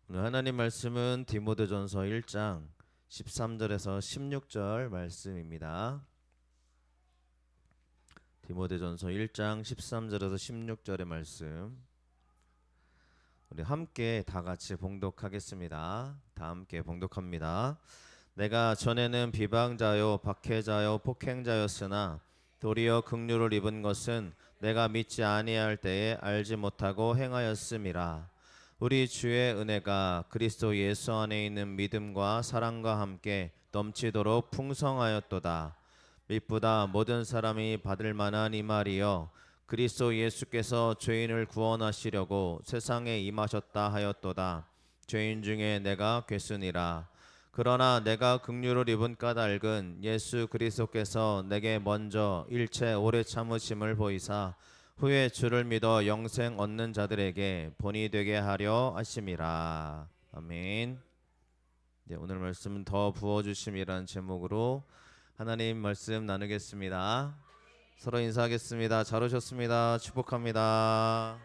오늘 하나님 말씀은 디모데전서 1장 13절에서 16절 말씀입니다. 디모데전서 1장 13절에서 16절의 말씀 우리 함께 다 같이 봉독하겠습니다. 다 함께 봉독합니다. 내가 전에는 비방자요 박해자요 폭행자였으나 도리어 긍휼을 입은 것은 내가 믿지 아니할 때에 알지 못하고 행하였음이라. 우리 주의 은혜가 그리스도 예수 안에 있는 믿음과 사랑과 함께 넘치도록 풍성하였도다. 믿보다 모든 사람이 받을 만한 이 말이여, 그리스도 예수께서 죄인을 구원하시려고 세상에 임하셨다 하였도다. 죄인 중에 내가 괴순이라. 그러나 내가 긍휼을 입은 까닭은 예수 그리스도께서 내게 먼저 일체 오래 참으심을 보이사 후에 주를 믿어 영생 얻는 자들에게 본이 되게 하려 하심이라. 아멘. 네, 오늘 말씀은 더 부어주심이라는 제목으로 하나님 말씀 나누겠습니다. 서로 인사하겠습니다. 잘 오셨습니다. 축복합니다.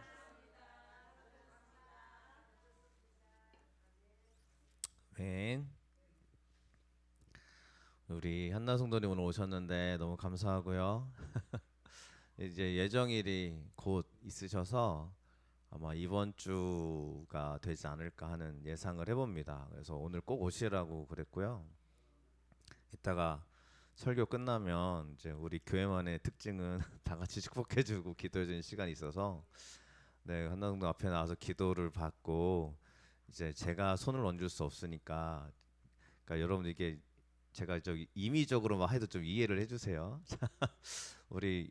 아멘. 우리 한나 성도님 오늘 오셨는데 너무 감사하고요. 이제 예정일이 곧 있으셔서 아마 이번 주가 되지 않을까 하는 예상을 해봅니다. 그래서 오늘 꼭 오시라고 그랬고요. 이따가 설교 끝나면 이제 우리 교회만의 특징은 다 같이 축복해주고 기도해주는 시간이 있어서 네, 한나성도 앞에 나와서 기도를 받고 이제 제가 손을 얹을 수 없으니까 그러니까 여러분 이게 제가 저 임의적으로만 해도 좀 이해를 해주세요. 우리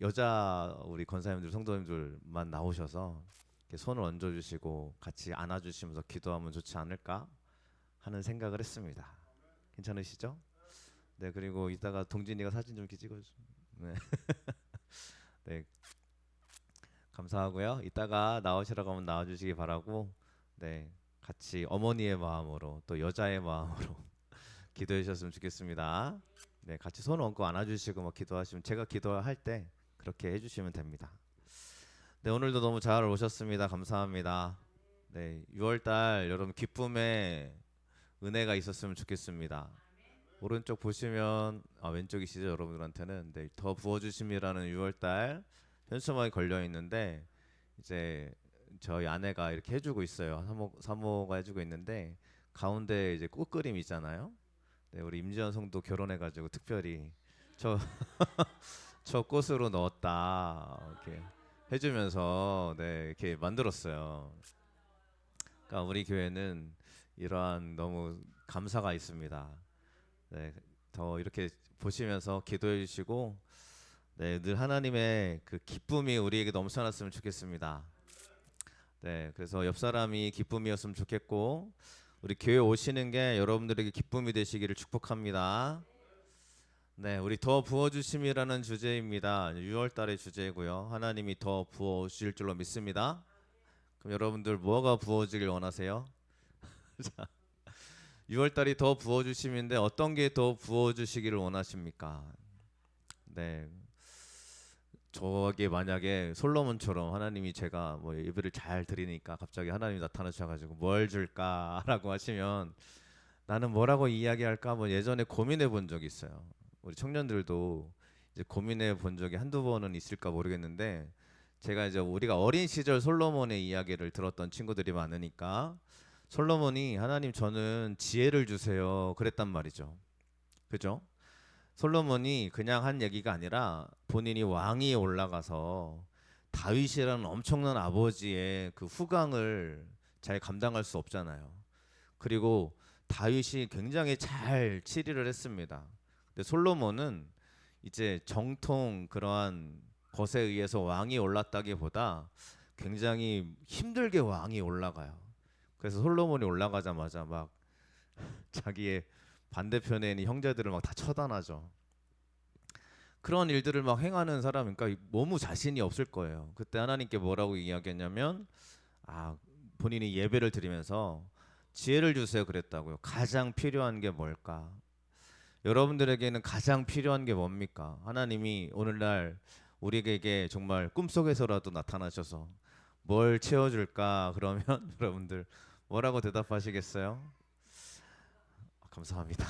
권사님들 성도님들만 나오셔서 이렇게 손을 얹어주시고 같이 안아주시면서 기도하면 좋지 않을까 하는 생각을 했습니다. 괜찮으시죠? 네, 그리고 이따가 동진이가 사진 좀 이렇게 찍어주. 네, 네, 감사하고요. 이따가 나오시라고 하면 나와주시기 바라고. 네, 같이 어머니의 마음으로 또 여자의 마음으로 기도해 주셨으면 좋겠습니다. 네, 같이 손 얹고 안아주시고 뭐 기도하시면 제가 기도할 때 그렇게 해주시면 됩니다. 네, 오늘도 너무 잘 오셨습니다. 감사합니다. 네, 6월달 여러분 기쁨의 은혜가 있었으면 좋겠습니다. 오른쪽 보시면 왼쪽이시죠 여러분들한테는 네, 더 부어주심이라는 6월달 현수막이 걸려 있는데 이제 저희 아내가 이렇게 해주고 있어요. 사모가 해주고 있는데 가운데 이제 꽃그림 있잖아요. 네, 우리 임지연 성도 결혼해가지고 특별히 저 저 꽃으로 넣었다 이렇게 해주면서 네 이렇게 만들었어요. 그러니까 우리 교회는 이러한 너무 감사가 있습니다. 네, 더 이렇게 보시면서 기도해 주시고 네, 늘 하나님의 그 기쁨이 우리에게 넘쳐났으면 좋겠습니다. 네, 그래서 옆 사람이 기쁨이었으면 좋겠고 우리 교회 오시는 게 여러분들에게 기쁨이 되시기를 축복합니다. 네, 우리 더 부어주심이라는 주제입니다. 6월달의 주제고요. 하나님이 더 부어주실 줄로 믿습니다. 그럼 여러분들 뭐가 부어지길 원하세요? 6월달이 더 부어주심인데 어떤 게 더 부어주시기를 원하십니까? 네, 저게 만약에 솔로몬처럼 하나님이 제가 뭐 예배를 잘 드리니까 갑자기 하나님이 나타나셔가지고 뭘 줄까라고 하시면 나는 뭐라고 이야기할까 뭐 예전에 고민해 본 적이 있어요. 우리 청년들도 이제 고민해 본 적이 한두 번은 있을까 모르겠는데 제가 이제 우리가 어린 시절 솔로몬의 이야기를 들었던 친구들이 많으니까 솔로몬이 하나님 저는 지혜를 주세요 그랬단 말이죠. 그죠? 솔로몬이 그냥 한 얘기가 아니라 본인이 왕위에 올라가서 다윗이라는 엄청난 아버지의 그 후광을 잘 감당할 수 없잖아요. 그리고 다윗이 굉장히 잘 치리를 했습니다. 근데 솔로몬은 이제 정통 그러한 것에 의해서 왕이 올랐다기보다 굉장히 힘들게 왕이 올라가요. 그래서 솔로몬이 올라가자마자 막 자기의 반대편에 있는 형제들을 막 다 처단하죠. 그런 일들을 막 행하는 사람, 그러니까 너무 자신이 없을 거예요. 그때 하나님께 뭐라고 이야기했냐면, 본인이 예배를 드리면서 지혜를 주세요 그랬다고요. 가장 필요한 게 뭘까? 여러분들에게는 가장 필요한 게 뭡니까? 하나님이 오늘날 우리에게 정말 꿈속에서라도 나타나셔서 뭘 채워줄까? 그러면 여러분들 뭐라고 대답하시겠어요? 감사합니다.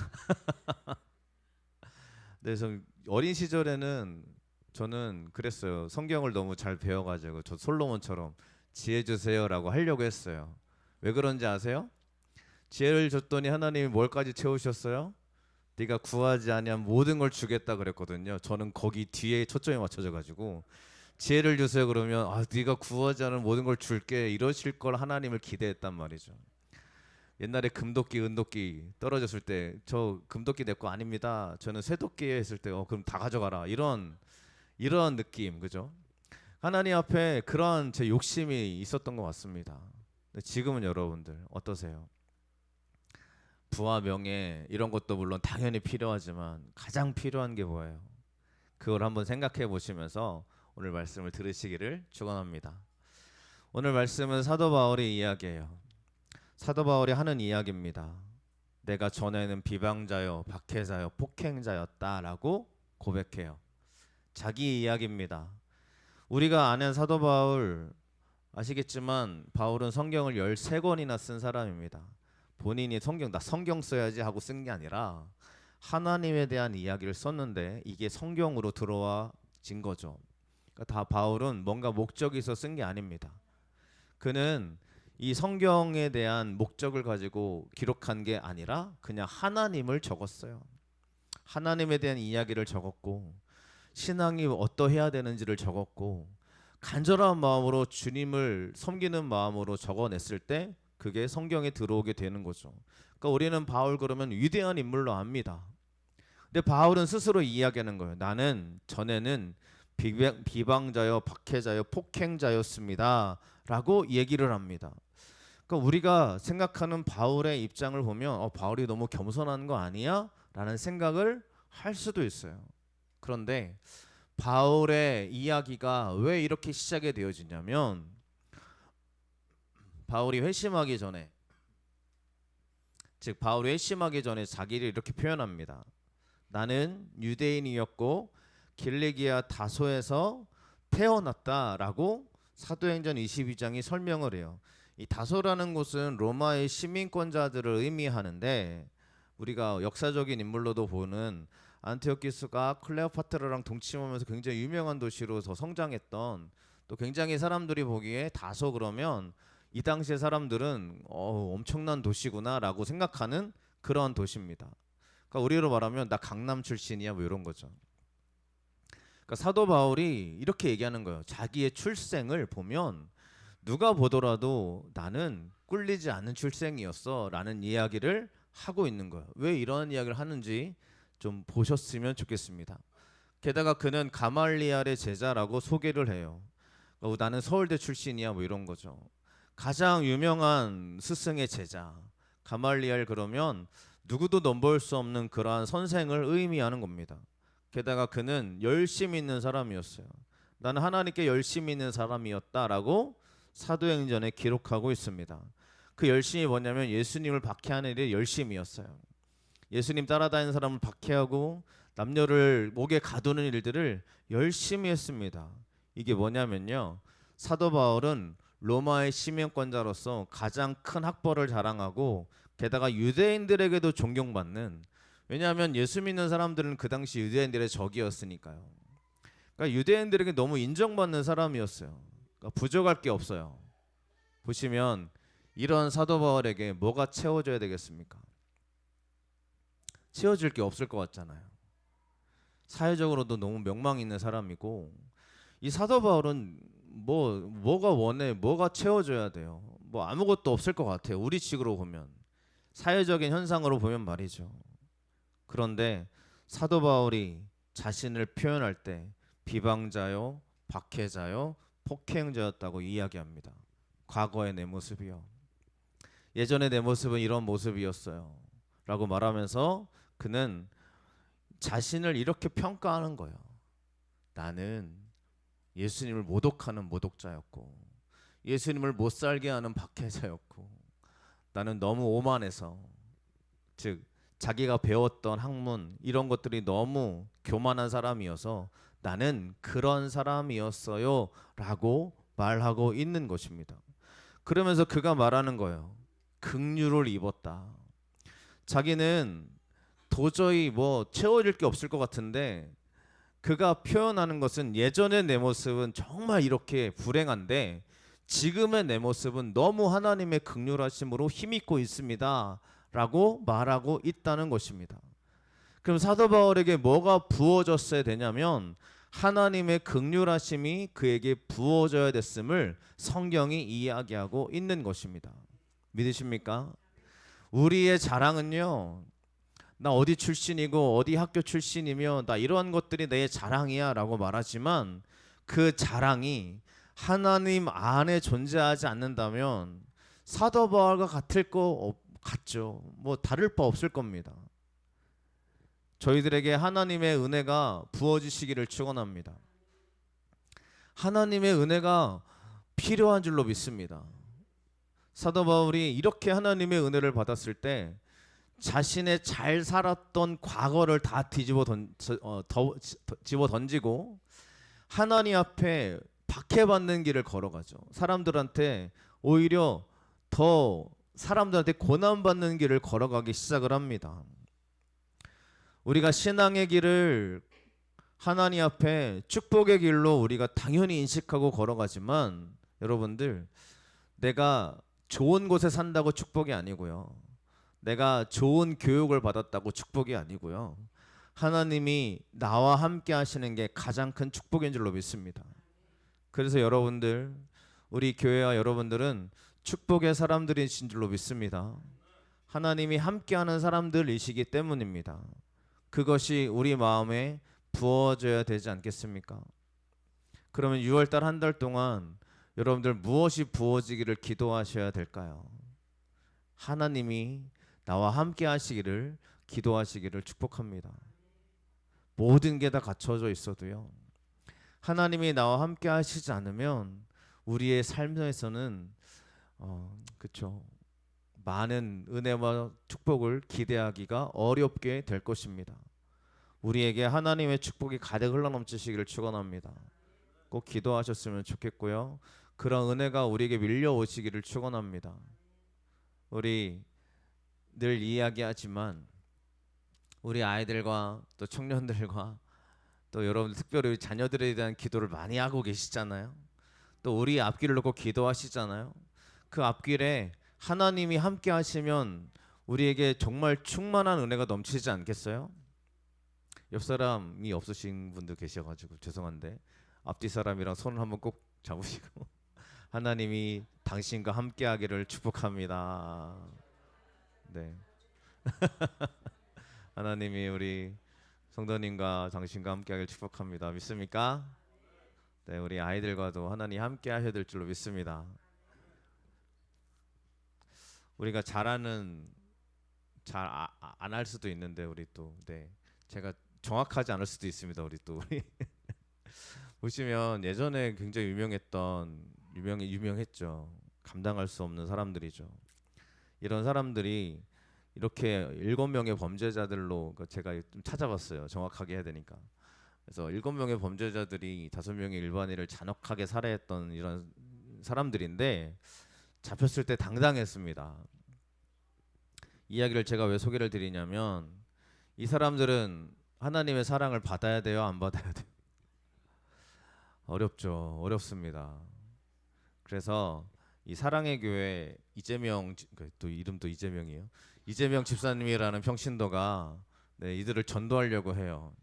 그래서 어린 시절에는 저는 그랬어요. 성경을 너무 잘 배워가지고 저 솔로몬처럼 지혜 주세요라고 하려고 했어요. 왜 그런지 아세요? 지혜를 줬더니 하나님이 뭘까지 채우셨어요? 네가 구하지 아니한 모든 걸 주겠다 그랬거든요. 저는 거기 뒤에 초점이 맞춰져 가지고 지혜를 주세요 그러면 네가 구하지 않은 모든 걸 줄게 이러실 걸 하나님을 기대했단 말이죠. 옛날에 금도끼 은도끼 떨어졌을 때 저 금도끼 내 거 아닙니다. 저는 쇠도끼 했을 때 그럼 다 가져가라 이런 느낌 그죠? 하나님 앞에 그런 제 욕심이 있었던 것 같습니다. 근데 지금은 여러분들 어떠세요? 부와 명예 이런 것도 물론 당연히 필요하지만 가장 필요한 게 뭐예요? 그걸 한번 생각해 보시면서 오늘 말씀을 들으시기를 축원합니다. 오늘 말씀은 사도 바울의 이야기예요. 사도 바울이 하는 이야기입니다. 내가 전에는 비방자요, 박해자요, 폭행자였다라고 고백해요. 자기 이야기입니다. 우리가 아는 사도 바울 아시겠지만 바울은 성경을 13권이나 쓴 사람입니다. 본인이 나 성경 써야지 하고 쓴 게 아니라 하나님에 대한 이야기를 썼는데 이게 성경으로 들어와진 거죠. 그러니까 다 바울은 뭔가 목적이 있어 쓴 게 아닙니다. 그는 이 성경에 대한 목적을 가지고 기록한 게 아니라 그냥 하나님을 적었어요. 하나님에 대한 이야기를 적었고 신앙이 어떠해야 되는지를 적었고 간절한 마음으로 주님을 섬기는 마음으로 적어냈을 때 그게 성경에 들어오게 되는 거죠. 그러니까 우리는 바울 그러면 위대한 인물로 압니다. 근데 바울은 스스로 이야기하는 거예요. 나는 전에는 비방자요, 박해자요, 폭행자였습니다. 라고 얘기를 합니다. 그러니까 우리가 생각하는 바울의 입장을 보면 바울이 너무 겸손한 거 아니야? 라는 생각을 할 수도 있어요. 그런데 바울의 이야기가 왜 이렇게 시작이 되어지냐면 바울이 회심하기 전에 바울이 회심하기 전에 자기를 이렇게 표현합니다. 나는 유대인이었고 길리기아 다소에서 태어났다라고 사도행전 22장이 설명을 해요. 이 다소라는 곳은 로마의 시민권자들을 의미하는데 우리가 역사적인 인물로도 보는 안티오키스가 클레오파트라랑 동침하면서 굉장히 유명한 도시로 더 성장했던 또 굉장히 사람들이 보기에 다소 그러면 이 당시의 사람들은 엄청난 도시구나라고 생각하는 그런 도시입니다. 그러니까 우리로 말하면 나 강남 출신이야 뭐 이런 거죠. 그러니까 사도 바울이 이렇게 얘기하는 거예요. 자기의 출생을 보면 누가 보더라도 나는 꿀리지 않는 출생이었어 라는 이야기를 하고 있는 거예요. 왜 이런 이야기를 하는지 좀 보셨으면 좋겠습니다. 게다가 그는 가말리알의 제자라고 소개를 해요. 나는 서울대 출신이야 뭐 이런 거죠. 가장 유명한 스승의 제자 가말리알 그러면 누구도 넘볼 수 없는 그러한 선생을 의미하는 겁니다. 게다가 그는 열심히 있는 사람이었어요. 나는 하나님께 열심히 있는 사람이었다라고 사도행전에 기록하고 있습니다. 그 열심이 뭐냐면 예수님을 박해하는 일이 열심이었어요. 예수님 따라다니는 사람을 박해하고 남녀를 목에 가두는 일들을 열심히 했습니다. 이게 뭐냐면요. 사도 바울은 로마의 시민권자로서 가장 큰 학벌을 자랑하고 게다가 유대인들에게도 존경받는 왜냐하면 예수 믿는 사람들은 그 당시 유대인들의 적이었으니까요. 그러니까 유대인들에게 너무 인정받는 사람이었어요. 그러니까 부족할 게 없어요. 보시면 이런 사도 바울에게 뭐가 채워져야 되겠습니까? 채워질 게 없을 것 같잖아요. 사회적으로도 너무 명망 있는 사람이고 이 사도 바울은 뭐가 원해 뭐가 채워져야 돼요. 뭐 아무것도 없을 것 같아요. 우리 식으로 보면 사회적인 현상으로 보면 말이죠. 그런데 사도 바울이 자신을 표현할 때 비방자요, 박해자요, 폭행자였다고 이야기합니다. 과거의 내 모습이요. 예전에 내 모습은 이런 모습이었어요. 라고 말하면서 그는 자신을 이렇게 평가하는 거예요. 나는 예수님을 모독하는 모독자였고 예수님을 못 살게 하는 박해자였고 나는 너무 오만해서 즉 자기가 배웠던 학문 이런 것들이 너무 교만한 사람이어서 나는 그런 사람이었어요 라고 말하고 있는 것입니다. 그러면서 그가 말하는 거예요. 긍휼을 입었다. 자기는 도저히 뭐 채워질 게 없을 것 같은데 그가 표현하는 것은 예전의 내 모습은 정말 이렇게 불행한데 지금의 내 모습은 너무 하나님의 긍휼하심으로 힘입고 있습니다 라고 말하고 있다는 것입니다. 그럼 사도 바울에게 뭐가 부어졌어야 되냐면 하나님의 긍휼하심이 그에게 부어져야 됐음을 성경이 이야기하고 있는 것입니다. 믿으십니까? 우리의 자랑은요, 나 어디 출신이고 어디 학교 출신이며 나 이러한 것들이 내 자랑이야 라고 말하지만 그 자랑이 하나님 안에 존재하지 않는다면 사도 바울과 같죠. 뭐 다를 바 없을 겁니다. 저희들에게 하나님의 은혜가 부어지시기를 축원합니다. 하나님의 은혜가 필요한 줄로 믿습니다. 사도 바울이 이렇게 하나님의 은혜를 받았을 때 자신의 잘 살았던 과거를 다 집어 던지고 하나님 앞에 박해받는 길을 걸어가죠. 사람들한테 오히려 더 사람들한테 고난받는 길을 걸어가기 시작을 합니다. 우리가 신앙의 길을 하나님 앞에 축복의 길로 우리가 당연히 인식하고 걸어가지만 여러분들, 내가 좋은 곳에 산다고 축복이 아니고요, 내가 좋은 교육을 받았다고 축복이 아니고요, 하나님이 나와 함께 하시는 게 가장 큰 축복인 줄로 믿습니다. 그래서 여러분들, 우리 교회와 여러분들은 축복의 사람들이신 줄로 믿습니다. 하나님이 함께하는 사람들이시기 때문입니다. 그것이 우리 마음에 부어져야 되지 않겠습니까? 그러면 6월달 한 달 동안 여러분들 무엇이 부어지기를 기도하셔야 될까요? 하나님이 나와 함께 하시기를 기도하시기를 축복합니다. 모든 게 다 갖춰져 있어도요, 하나님이 나와 함께 하시지 않으면 우리의 삶에서는 그쵸, 많은 은혜와 축복을 기대하기가 어렵게 될 것입니다. 우리에게 하나님의 축복이 가득 흘러넘치시기를 축원합니다. 꼭 기도하셨으면 좋겠고요, 그런 은혜가 우리에게 밀려오시기를 축원합니다. 우리 늘 이야기하지만 우리 아이들과 또 청년들과 또 여러분 특별히 우리 자녀들에 대한 기도를 많이 하고 계시잖아요. 또 우리 앞길을 놓고 기도하시잖아요. 그 앞길에 하나님이 함께 하시면 우리에게 정말 충만한 은혜가 넘치지 않겠어요? 옆 사람이 없으신 분도 계셔가지고 죄송한데 앞뒤 사람이랑 손을 한번 꼭 잡으시고 하나님이 당신과 함께하기를 축복합니다. 네. 하나님이 우리 성도님과 당신과 함께하기를 축복합니다. 믿습니까? 네, 우리 아이들과도 하나님 함께하셔야 될 줄로 믿습니다. 우리가 잘하는 잘 안 할 수도 있는데 우리 또 제가 정확하지 않을 수도 있습니다. 우리 보시면 예전에 굉장히 유명했죠. 감당할 수 없는 사람들이죠. 이런 사람들이 이렇게 7명의 범죄자들로 제가 좀 찾아봤어요. 정확하게 해야 되니까. 그래서 7명의 범죄자들이 5명의 일반인을 잔혹하게 살해했던 이런 사람들인데 잡혔을 때 당당했습니다. 이야기를 제가 왜 소개를 드리냐면 이 사람들은 하나님의 사랑을 받아야 돼요, 안 받아야 돼요? 어렵죠. 어렵습니다. 그래서 이 사랑의 교회 이재명, 또 이름도 이재명이에요. 이재명 집사님이라는 평신도가 이들을 전도하려고 해요.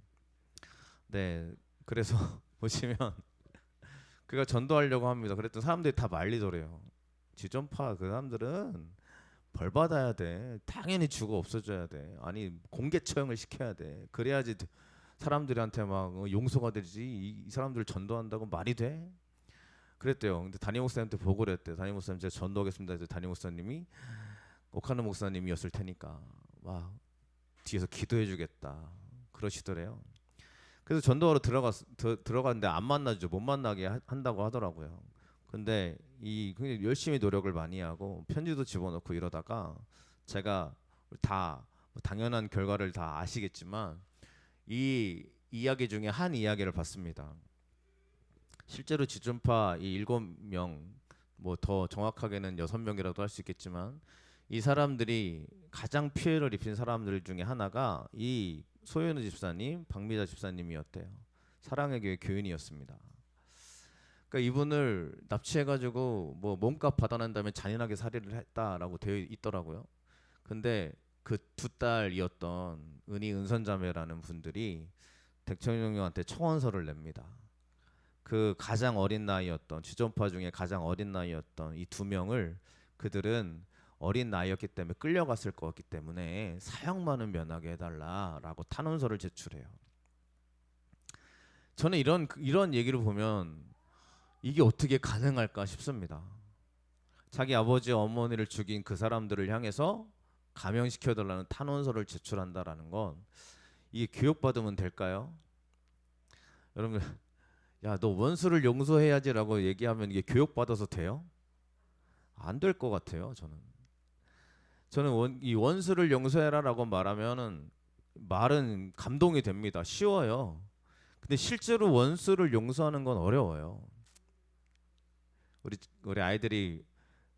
네, 그래서 보시면 그가 전도하려고 합니다. 그랬더니 사람들이 다 말리더래요. 지존파 그 사람들은 벌 받아야 돼. 당연히 죽어 없어져야 돼. 아니 공개 처형을 시켜야 돼. 그래야지 사람들한테 막 용서가 되지. 이 사람들을 전도한다고 말이 돼? 그랬대요. 근데 담임 목사님한테 보고를 했대요. 담임 목사님 제가 전도하겠습니다. 이제 담임 목사님이 오카노 목사님이었을 테니까 와 뒤에서 기도해 주겠다 그러시더래요. 그래서 전도하러 들어갔는데 안 만나죠. 못 만나게 한다고 하더라고요. 근데 굉장히 열심히 노력을 많이 하고 편지도 집어넣고 이러다가 제가 다 당연한 결과를 다 아시겠지만 이 이야기 중에 한 이야기를 봤습니다. 실제로 지존파 이 7명, 뭐 더 정확하게는 6명이라도 할 수 있겠지만 이 사람들이 가장 피해를 입힌 사람들 중에 하나가 이 소현우 집사님, 박미자 집사님이었대요. 사랑의 교회 교인이었습니다. 그러니까 이분을 납치해가지고 뭐 몸값 받아낸 다음에 잔인하게 살해를 했다라고 되어 있더라고요. 근데 그 두 딸이었던 은선자매라는 분들이 대통령한테 청원서를 냅니다. 그 가장 어린 나이였던 주전파 중에 가장 어린 나이였던 이 두 명을 그들은 어린 나이였기 때문에 끌려갔을 거기 때문에 사형만은 면하게 해달라라고 탄원서를 제출해요. 저는 이런 얘기를 보면 이게 어떻게 가능할까 싶습니다. 자기 아버지 어머니를 죽인 그 사람들을 향해서 감형시켜달라는 탄원서를 제출한다라는 건 이게 교육받으면 될까요? 여러분, 야, 너 원수를 용서해야지라고 얘기하면 이게 교육받아서 돼요? 안 될 것 같아요. 저는 이 원수를 용서해라라고 말은 감동이 됩니다. 쉬워요. 근데 실제로 원수를 용서하는 건 어려워요. 우리 아이들이,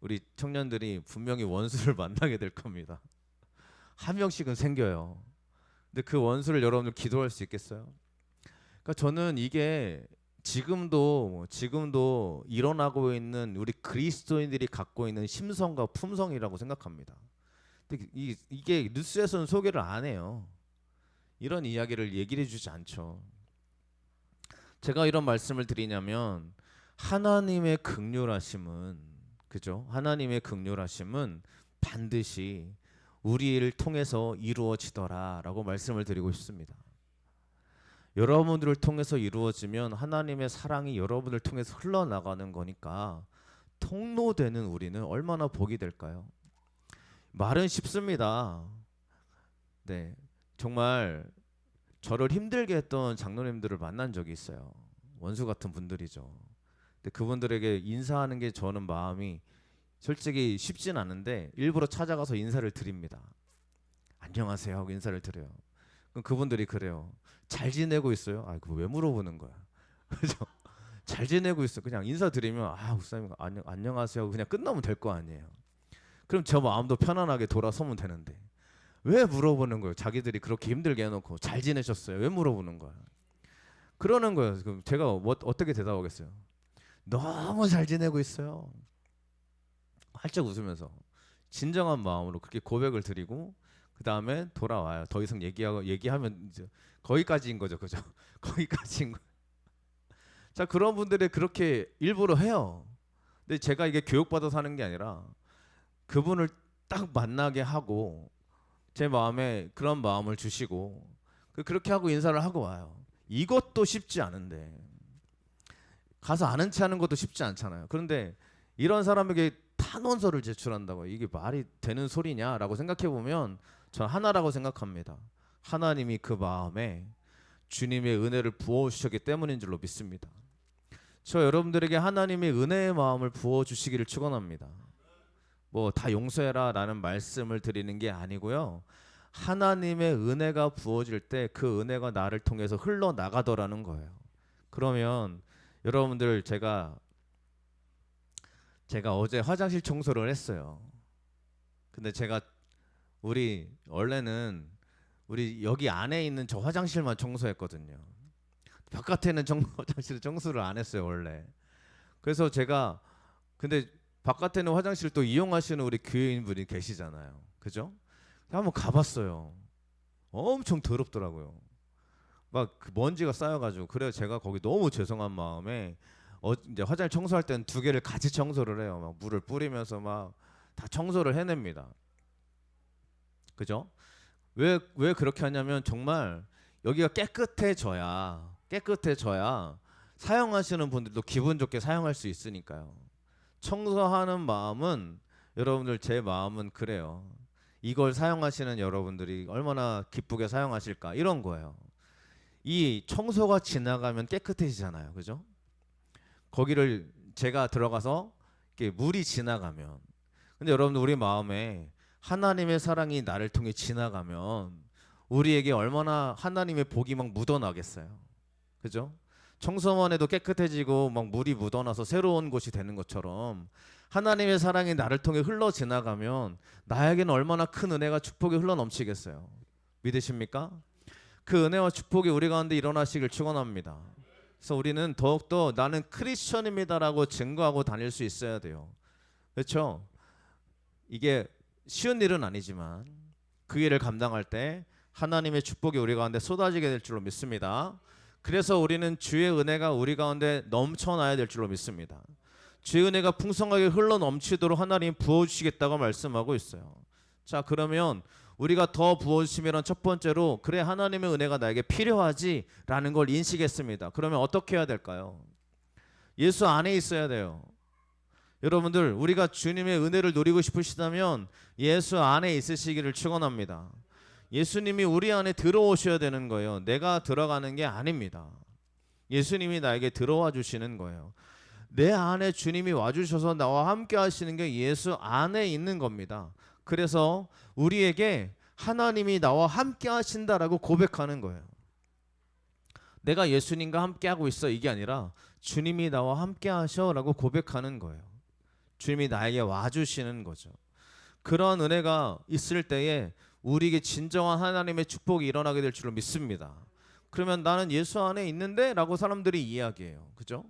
우리 청년들이 분명히 원수를 만나게 될 겁니다. 한 명씩은 생겨요. 근데 그 원수를 여러분들 기도할 수 있겠어요? 그러니까 저는 이게 지금도 일어나고 있는 우리 그리스도인들이 갖고 있는 심성과 품성이라고 생각합니다. 근데 이게 뉴스에서는 소개를 안 해요. 이런 이야기를 얘기를 해주지 않죠. 제가 이런 말씀을 드리냐면 하나님의 긍휼하심은, 그죠? 하나님의 긍휼하심은 반드시 우리를 통해서 이루어지더라라고 말씀을 드리고 싶습니다. 여러분들을 통해서 이루어지면 하나님의 사랑이 여러분을 통해서 흘러나가는 거니까 통로되는 우리는 얼마나 복이 될까요? 말은 쉽습니다. 네, 정말 저를 힘들게 했던 장로님들을 만난 적이 있어요. 원수 같은 분들이죠. 근데 그분들에게 인사하는 게 저는 마음이 솔직히 쉽진 않은데 일부러 찾아가서 인사를 드립니다. 안녕하세요 하고 인사를 드려요. 그럼 그분들이 그래요. 잘 지내고 있어요? 아, 그거 왜 물어보는 거야? 그죠? 잘 지내고 있어. 그냥 인사드리면 목사님 안녕하세요. 그냥 끝나면 될 거 아니에요. 그럼 저 마음도 편안하게 돌아서면 되는데 왜 물어보는 거예요? 자기들이 그렇게 힘들게 해놓고 잘 지내셨어요? 왜 물어보는 거야? 그러는 거예요. 그럼 제가 어떻게 대답하겠어요? 너무 잘 지내고 있어요. 활짝 웃으면서 진정한 마음으로 그렇게 고백을 드리고 그 다음에 돌아와요. 더 이상 얘기하면 이제 거기까지인 거죠, 그죠? 거기까지인 거. 자, 그런 분들이 그렇게 일부러 해요. 근데 제가 이게 교육받아서 하는 게 아니라 그분을 딱 만나게 하고 제 마음에 그런 마음을 주시고 그렇게 하고 인사를 하고 와요. 이것도 쉽지 않은데 가서 아는 체 하는 것도 쉽지 않잖아요. 그런데 이런 사람에게 탄원서를 제출한다고 이게 말이 되는 소리냐라고 생각해 보면 전 하나라고 생각합니다. 하나님이 그 마음에 주님의 은혜를 부어주셨기 때문인 줄로 믿습니다. 저 여러분들에게 하나님의 은혜의 마음을 부어주시기를 축원합니다. 뭐 다 용서해라 라는 말씀을 드리는 게 아니고요. 하나님의 은혜가 부어질 때 그 은혜가 나를 통해서 흘러나가더라는 거예요. 그러면 여러분들 제가 어제 화장실 청소를 했어요. 근데 제가 원래는 우리 여기 안에 있는 저 화장실만 청소했거든요. 바깥에는 화장실 청소를 안 했어요 원래. 그래서 근데 바깥에는 화장실 또 이용하시는 우리 교회인분이 계시잖아요. 그죠? 한번 가봤어요. 엄청 더럽더라고요. 막 그 먼지가 쌓여가지고. 그래서 제가 거기 너무 죄송한 마음에 이제 화장실 청소할 때는 두 개를 같이 청소를 해요. 막 물을 뿌리면서 막 다 청소를 해냅니다. 그죠? 왜 그렇게 하냐면 정말 여기가 깨끗해져야 사용하시는 분들도 기분 좋게 사용할 수 있으니까요. 청소하는 마음은 여러분들 제 마음은 그래요. 이걸 사용하시는 여러분들이 얼마나 기쁘게 사용하실까 이런 거예요. 이 청소가 지나가면 깨끗해지잖아요. 그죠? 거기를 제가 들어가서 이렇게 물이 지나가면 근데 여러분들 우리 마음에 하나님의 사랑이 나를 통해 지나가면 우리에게 얼마나 하나님의 복이 막 묻어나겠어요. 그죠? 청소만 해도 깨끗해지고 막 물이 묻어나서 새로운 곳이 되는 것처럼 하나님의 사랑이 나를 통해 흘러 지나가면 나에게는 얼마나 큰 은혜가 축복이 흘러 넘치겠어요. 믿으십니까? 그 은혜와 축복이 우리 가운데 일어나시길 축원합니다. 그래서 우리는 더욱더 나는 크리스천입니다라고 증거하고 다닐 수 있어야 돼요. 그렇죠? 이게 쉬운 일은 아니지만 그 일을 감당할 때 하나님의 축복이 우리 가운데 쏟아지게 될 줄로 믿습니다. 그래서 우리는 주의 은혜가 우리 가운데 넘쳐나야 될 줄로 믿습니다. 주의 은혜가 풍성하게 흘러 넘치도록 하나님 부어주시겠다고 말씀하고 있어요. 자, 그러면 우리가 더 부어주시면 첫 번째로 그래 하나님의 은혜가 나에게 필요하지라는 걸 인식했습니다. 그러면 어떻게 해야 될까요? 예수 안에 있어야 돼요. 여러분들 우리가 주님의 은혜를 누리고 싶으시다면 예수 안에 있으시기를 축원합니다. 예수님이 우리 안에 들어오셔야 되는 거예요. 내가 들어가는 게 아닙니다. 예수님이 나에게 들어와 주시는 거예요. 내 안에 주님이 와주셔서 나와 함께 하시는 게 예수 안에 있는 겁니다. 그래서 우리에게 하나님이 나와 함께 하신다라고 고백하는 거예요. 내가 예수님과 함께 하고 있어 이게 아니라 주님이 나와 함께 하셔라고 고백하는 거예요. 주님이 나에게 와주시는 거죠. 그런 은혜가 있을 때에 우리에게 진정한 하나님의 축복이 일어나게 될 줄로 믿습니다. 그러면 나는 예수 안에 있는데 라고 사람들이 이야기해요. 그죠?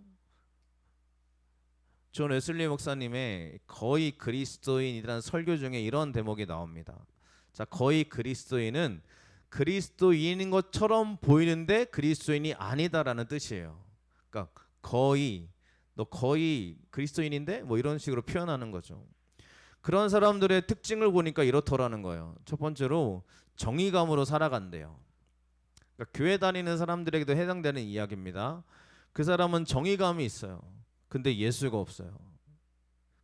존 웨슬리 목사님의 거의 그리스도인이라는 설교 중에 이런 대목이 나옵니다. 자, 거의 그리스도인은 그리스도인인 것처럼 보이는데 그리스도인이 아니다라는 뜻이에요. 그러니까 거의 너 거의 그리스도인인데 뭐 이런 식으로 표현하는 거죠. 그런 사람들의 특징을 보니까 이렇더라는 거예요. 첫 번째로 정의감으로 살아간대요. 그러니까 교회 다니는 사람들에게도 해당되는 이야기입니다. 그 사람은 정의감이 있어요. 근데 예수가 없어요.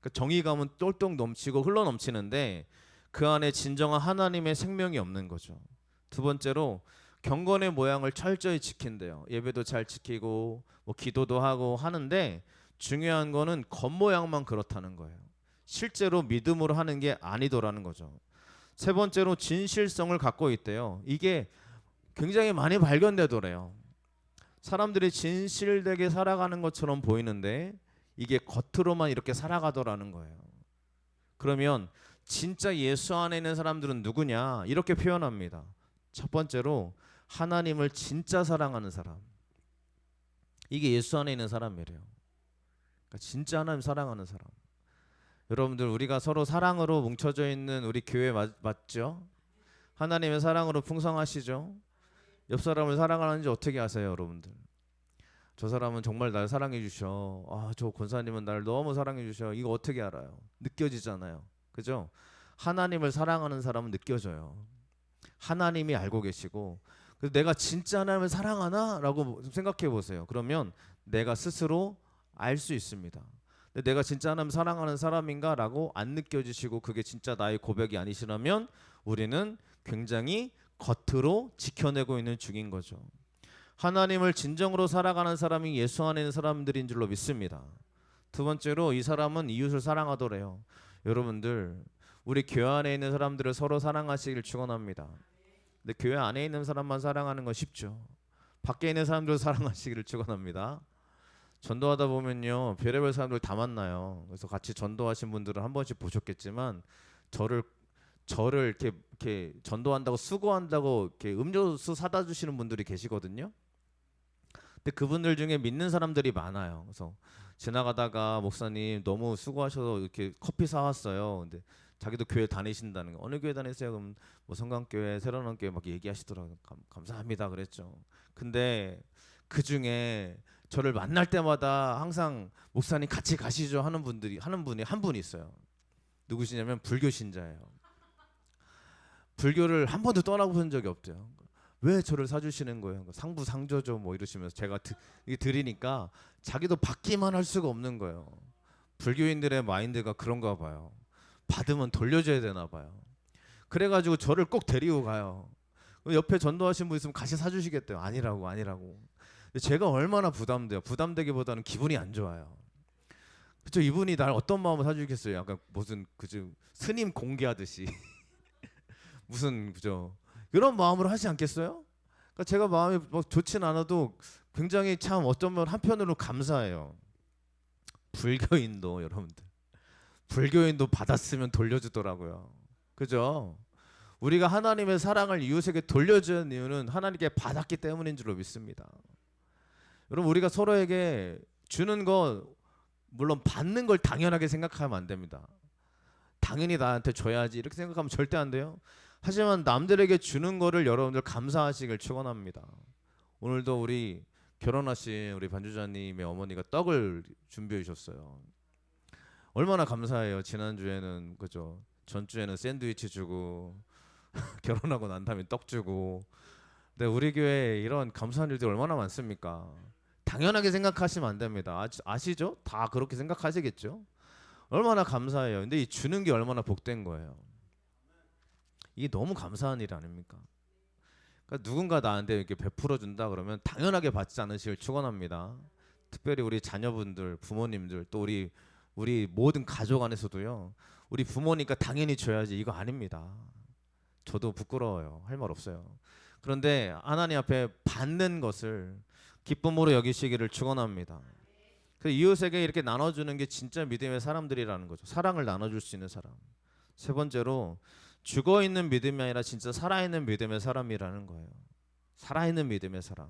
그러니까 정의감은 똘똘 넘치고 흘러 넘치는데 그 안에 진정한 하나님의 생명이 없는 거죠. 두 번째로 경건의 모양을 철저히 지킨대요. 예배도 잘 지키고 뭐 기도도 하고 하는데 중요한 거는 겉모양만 그렇다는 거예요. 실제로 믿음으로 하는 게 아니더라는 거죠. 세 번째로 진실성을 갖고 있대요. 이게 굉장히 많이 발견되더래요. 사람들이 진실되게 살아가는 것처럼 보이는데 이게 겉으로만 이렇게 살아가더라는 거예요. 그러면 진짜 예수 안에 있는 사람들은 누구냐? 이렇게 표현합니다. 첫 번째로 하나님을 진짜 사랑하는 사람. 이게 예수 안에 있는 사람이래요. 그러니까 진짜 하나님 사랑하는 사람. 여러분들 우리가 서로 사랑으로 뭉쳐져 있는 우리 교회 맞죠? 하나님의 사랑으로 풍성하시죠? 옆 사람을 사랑하는지 어떻게 아세요, 여러분들? 저 사람은 정말 날 사랑해 주셔. 아, 저 권사님은 날 너무 사랑해 주셔. 이거 어떻게 알아요? 느껴지잖아요. 그죠? 하나님을 사랑하는 사람은 느껴져요. 하나님이 알고 계시고 그래서 내가 진짜 하나님을 사랑하나? 라고 생각해 보세요. 그러면 내가 스스로 알 수 있습니다. 근데 내가 진짜 하나님 사랑하는 사람인가? 라고 안 느껴지시고 그게 진짜 나의 고백이 아니시라면 우리는 굉장히 겉으로 지켜내고 있는 중인 거죠. 하나님을 진정으로 살아가는 사람이 예수 안에 있는 사람들인 줄로 믿습니다. 두 번째로 이 사람은 이웃을 사랑하더래요. 여러분들 우리 교회 안에 있는 사람들을 서로 사랑하시길 축원합니다. 근데 교회 안에 있는 사람만 사랑하는 건 쉽죠. 밖에 있는 사람들 사랑하시기를 축원합니다. 전도하다 보면요 별의별 사람들 다 만나요. 그래서 같이 전도하신 분들은 한 번씩 보셨겠지만 저를 이렇게 전도한다고 수고한다고 이렇게 음료수 사다 주시는 분들이 계시거든요. 근데 그분들 중에 믿는 사람들이 많아요. 그래서 지나가다가 목사님 너무 수고하셔서 이렇게 커피 사왔어요. 근데 자기도 교회 다니신다는 거. 어느 교회 다니세요? 그럼 뭐 성강교회, 새로운 교회 막 얘기하시더라고요. 감사합니다 그랬죠. 근데 그 중에 저를 만날 때마다 항상 목사님 같이 가시죠 하는 분이 한 분 있어요. 누구시냐면 불교 신자예요. 불교를 한 번도 떠나본 적이 없대요. 왜 저를 사주시는 거예요? 상부상조죠 뭐 이러시면서 제가 드리니까 자기도 받기만 할 수가 없는 거예요. 불교인들의 마인드가 그런가 봐요. 받으면 돌려줘야 되나 봐요. 그래가지고 저를 꼭 데리고 가요. 옆에 전도하신 분 있으면 같이 사주시겠대요. 아니라고. 제가 얼마나 부담돼요. 부담되기보다는 기분이 안 좋아요. 그쵸? 이분이 날 어떤 마음으로 사주겠어요? 약간 무슨 그저 스님 공개하듯이 무슨 그죠? 이런 마음으로 하지 않겠어요? 그러니까 제가 마음이 뭐 좋진 않아도 굉장히 참 어쩌면 한편으로 감사해요. 불교인도 여러분들 불교인도 받았으면 돌려주더라고요. 그죠? 우리가 하나님의 사랑을 이웃에게 돌려주는 이유는 하나님께 받았기 때문인 줄로 믿습니다. 여러분, 우리가 서로에게 주는 거, 물론 받는 걸 당연하게 생각하면 안 됩니다. 당연히 나한테 줘야지 이렇게 생각하면 절대 안 돼요. 하지만 남들에게 주는 거를 여러분들 감사하시길 축원합니다. 오늘도 우리 결혼하신 우리 반주자님의 어머니가 떡을 준비해 주셨어요. 얼마나 감사해요. 지난주에는 그죠, 전주에는 샌드위치 주고 결혼하고 난 다음에 떡 주고. 근데 우리 교회에 이런 감사한 일들이 얼마나 많습니까? 당연하게 생각하시면 안 됩니다. 아시죠? 다 그렇게 생각하시겠죠? 얼마나 감사해요. 근데 이 주는 게 얼마나 복된 거예요. 이게 너무 감사한 일 아닙니까? 그러니까 누군가 나한테 이렇게 베풀어 준다 그러면 당연하게 받지 않으시길 축원합니다. 특별히 우리 자녀분들, 부모님들, 또 우리 모든 가족 안에서도요. 우리 부모니까 당연히 줘야지 이거 아닙니다. 저도 부끄러워요. 할 말 없어요. 그런데 하나님 앞에 받는 것을 기쁨으로 여기시기를 축원합니다. 그 이웃에게 이렇게 나눠주는 게 진짜 믿음의 사람들이라는 거죠. 사랑을 나눠줄 수 있는 사람. 세 번째로 죽어있는 믿음이 아니라 진짜 살아있는 믿음의 사람이라는 거예요. 살아있는 믿음의 사람.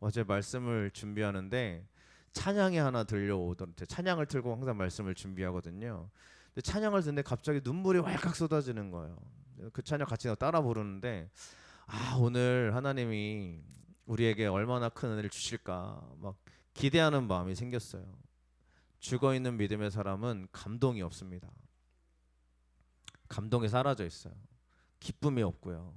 어제 말씀을 준비하는데 찬양이 하나 들려오던데, 찬양을 틀고 항상 말씀을 준비하거든요. 근데 찬양을 듣는데 갑자기 눈물이 왈칵 쏟아지는 거예요. 그 찬양 같이 따라 부르는데, 오늘 하나님이 우리에게 얼마나 큰 은혜를 주실까 막 기대하는 마음이 생겼어요. 죽어있는 믿음의 사람은 감동이 없습니다. 감동이 사라져 있어요. 기쁨이 없고요.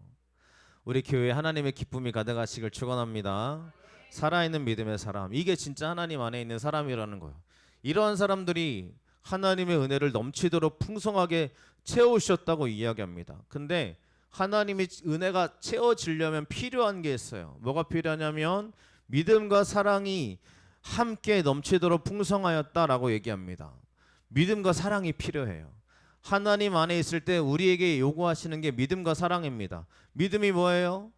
우리 교회에 하나님의 기쁨이 가득하시길 축원합니다. 살아있는 믿음의 사람, 이게 진짜 하나님 안에 있는 사람이라는 거예요. 이러한 사람들이 하나님의 은혜를 넘치도록 풍성하게 채우셨다고 이야기합니다. 근데 하나님이 은혜가 채워지려면 필요한 게 있어요. 뭐가 필요하냐면 믿음과 사랑이 함께 넘치도록 풍성하였다라고 얘기합니다. 믿음과 사랑이 필요해요. 하나님 안에 있을 때 우리에게 요구하시는 게 믿음과 사랑입니다. 믿음이 뭐예요?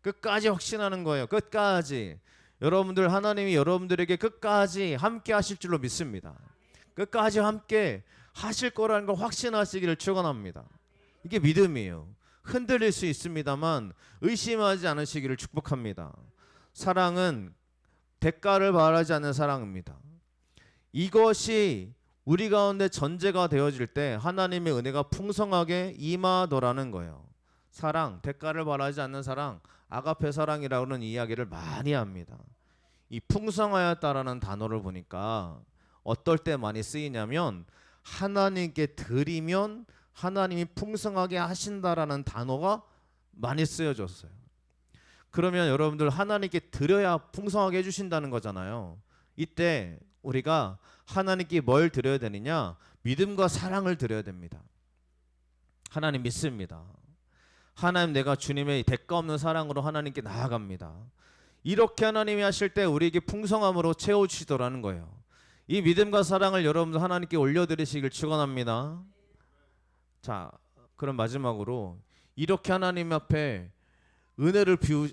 끝까지 확신하는 거예요. 끝까지. 여러분들, 하나님이 여러분들에게 끝까지 함께 하실 줄로 믿습니다. 끝까지 함께 하실 거라는 걸 확신하시기를 축원합니다. 이게 믿음이에요. 흔들릴 수 있습니다만 의심하지 않으시기를 축복합니다. 사랑은 대가를 바라지 않는 사랑입니다. 이것이 우리 가운데 전제가 되어질 때 하나님의 은혜가 풍성하게 임하더라는 거예요. 사랑, 대가를 바라지 않는 사랑, 아가페 사랑이라고는 이야기를 많이 합니다. 이 풍성하였다라는 단어를 보니까 어떨 때 많이 쓰이냐면 하나님께 드리면 하나님이 풍성하게 하신다라는 단어가 많이 쓰여졌어요. 그러면 여러분들, 하나님께 드려야 풍성하게 해주신다는 거잖아요. 이때 우리가 하나님께 뭘 드려야 되느냐? 믿음과 사랑을 드려야 됩니다. 하나님 믿습니다. 하나님, 내가 주님의 대가 없는 사랑으로 하나님께 나아갑니다. 이렇게 하나님이 하실 때 우리에게 풍성함으로 채워주시더라는 거예요. 이 믿음과 사랑을 여러분들 하나님께 올려드리시길 축원합니다. 자, 그럼 마지막으로 이렇게 하나님 앞에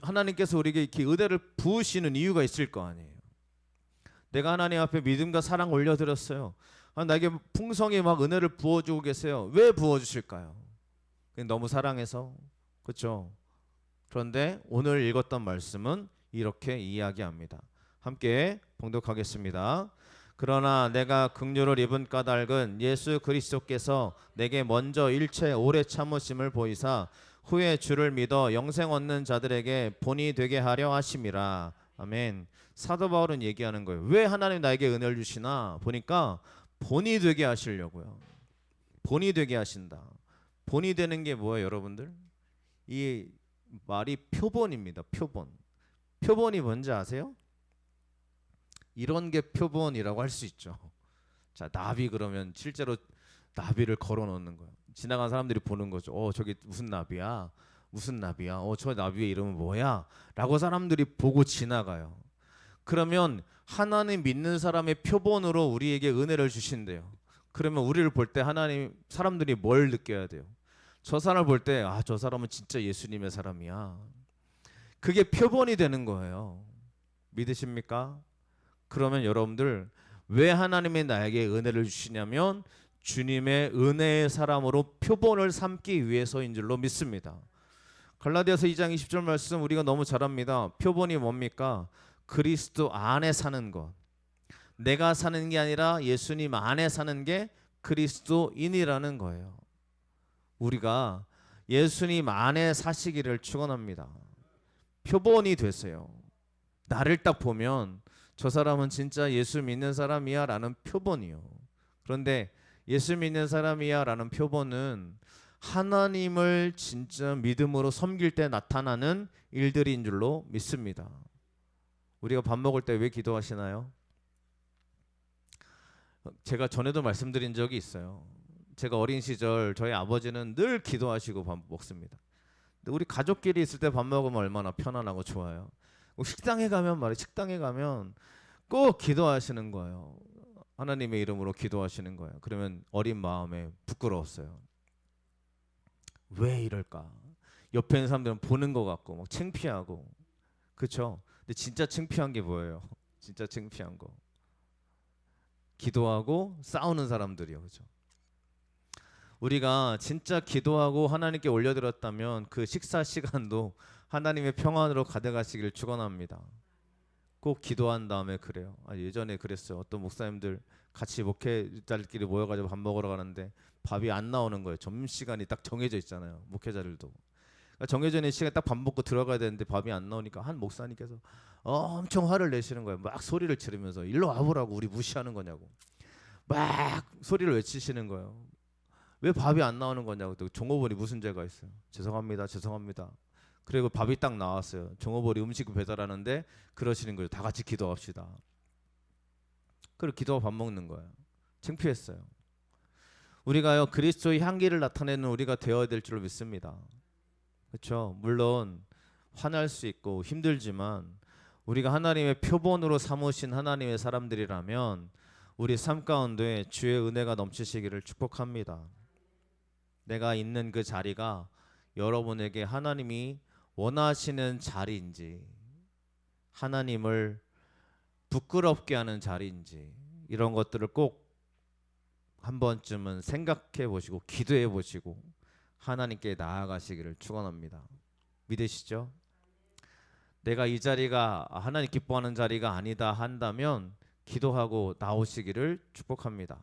하나님께서 우리에게 이렇게 은혜를 부으시는 이유가 있을 거 아니에요. 내가 하나님 앞에 믿음과 사랑 올려드렸어요. 나에게 풍성히 막 은혜를 부어주고 계세요. 왜 부어주실까요? 너무 사랑해서. 그렇죠? 그런데 오늘 읽었던 말씀은 이렇게 이야기합니다. 함께 봉독하겠습니다. 그러나 내가 긍휼을 입은 까닭은 예수 그리스도께서 내게 먼저 일체 오래 참으심을 보이사 후에 주를 믿어 영생 얻는 자들에게 본이 되게 하려 하심이라. 아멘. 사도 바울은 얘기하는 거예요. 왜 하나님 나에게 은혜를 주시나 보니까 본이 되게 하시려고요. 본이 되게 하신다. 본이 되는 게 뭐예요, 여러분들? 이 말이 표본입니다. 표본. 표본이 뭔지 아세요? 이런 게 표본이라고 할 수 있죠. 자, 나비, 그러면 실제로 나비를 걸어 놓는 거예요. 지나간 사람들이 보는 거죠. 저기 무슨 나비야? 무슨 나비야? 저 나비의 이름은 뭐야? 라고 사람들이 보고 지나가요. 그러면 하나님 믿는 사람의 표본으로 우리에게 은혜를 주신대요. 그러면 우리를 볼 때 사람들이 뭘 느껴야 돼요? 저 사람을 볼 때, 저 사람은 진짜 예수님의 사람이야. 그게 표본이 되는 거예요. 믿으십니까? 그러면 여러분들, 왜 하나님이 나에게 은혜를 주시냐면 주님의 은혜의 사람으로 표본을 삼기 위해서인 줄로 믿습니다. 갈라디아서 2장 20절 말씀 우리가 너무 잘 압니다. 표본이 뭡니까? 그리스도 안에 사는 것. 내가 사는 게 아니라 예수님 안에 사는 게 그리스도인이라는 거예요. 우리가 예수님 안에 사시기를 축원합니다. 표본이 됐어요. 나를 딱 보면 저 사람은 진짜 예수 믿는 사람이야 라는 표본이요. 그런데 예수 믿는 사람이야 라는 표본은 하나님을 진짜 믿음으로 섬길 때 나타나는 일들인 줄로 믿습니다. 우리가 밥 먹을 때 왜 기도하시나요? 제가 전에도 말씀드린 적이 있어요. 제가 어린 시절 저희 아버지는 늘 기도하시고 밥 먹습니다. 근데 우리 가족끼리 있을 때 밥 먹으면 얼마나 편안하고 좋아요. 식당에 가면 말이에요. 식당에 가면 꼭 기도하시는 거예요. 하나님의 이름으로 기도하시는 거예요. 그러면 어린 마음에 부끄러웠어요. 왜 이럴까? 옆에 있는 사람들은 보는 것 같고 막 창피하고, 그렇죠? 근데 진짜 창피한 게 뭐예요? 진짜 창피한 거. 기도하고 싸우는 사람들이요, 그렇죠? 우리가 진짜 기도하고 하나님께 올려드렸다면 그 식사 시간도 하나님의 평안으로 가득하시기를 축원합니다. 꼭 기도한 다음에 그래요. 예전에 그랬어요. 어떤 목사님들 같이 목회자들끼리 모여가지고 밥 먹으러 가는데 밥이 안 나오는 거예요. 점심시간이 딱 정해져 있잖아요. 목회자들도. 그러니까 정해져 있는 시간에 딱 밥 먹고 들어가야 되는데 밥이 안 나오니까 한 목사님께서 엄청 화를 내시는 거예요. 막 소리를 지르면서 일로 와보라고, 우리 무시하는 거냐고. 막 소리를 외치시는 거예요. 왜 밥이 안 나오는 거냐고. 또 종업원이 무슨 죄가 있어요. 죄송합니다. 죄송합니다. 그리고 밥이 딱 나왔어요. 종업원이 음식 배달하는데 그러시는 거예요. 다 같이 기도합시다. 그리고 기도하고 밥 먹는 거예요. 창피했어요. 우리가요 그리스도의 향기를 나타내는 우리가 되어야 될 줄로 믿습니다. 그렇죠? 물론 화날 수 있고 힘들지만 우리가 하나님의 표본으로 삼으신 하나님의 사람들이라면 우리 삶 가운데 주의 은혜가 넘치시기를 축복합니다. 내가 있는 그 자리가 여러분에게 하나님이 원하시는 자리인지, 하나님을 부끄럽게 하는 자리인지, 이런 것들을 꼭 한 번쯤은 생각해 보시고 기도해 보시고 하나님께 나아가시기를 축원합니다. 믿으시죠? 내가 이 자리가 하나님 기뻐하는 자리가 아니다 한다면 기도하고 나오시기를 축복합니다.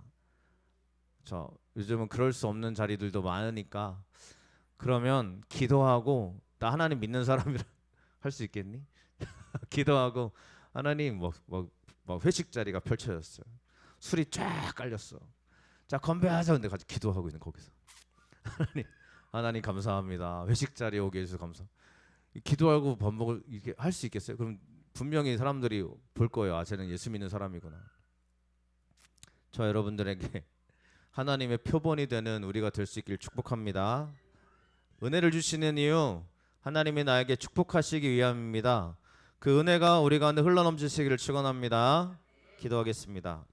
요즘은 그럴 수 없는 자리들도 많으니까, 그러면 기도하고 나 하나님 믿는 사람이라 할 수 있겠니? 기도하고 하나님 막 회식 자리가 펼쳐졌어요. 술이 쫙 깔렸어. 자 건배하자. 근데 같이 기도하고 있는 거기서 하나님 감사합니다. 회식 자리에 오게 해주셔서 감사. 기도하고 밥 먹을 이게 할 수 있겠어요? 그럼 분명히 사람들이 볼 거예요. 쟤는 예수 믿는 사람이구나. 저 여러분들에게 하나님의 표본이 되는 우리가 될 수 있길 축복합니다. 은혜를 주시는 이유 하나님이 나에게 축복하시기 위함입니다. 그 은혜가 우리 가운데 흘러넘치시기를 축원합니다. 기도하겠습니다.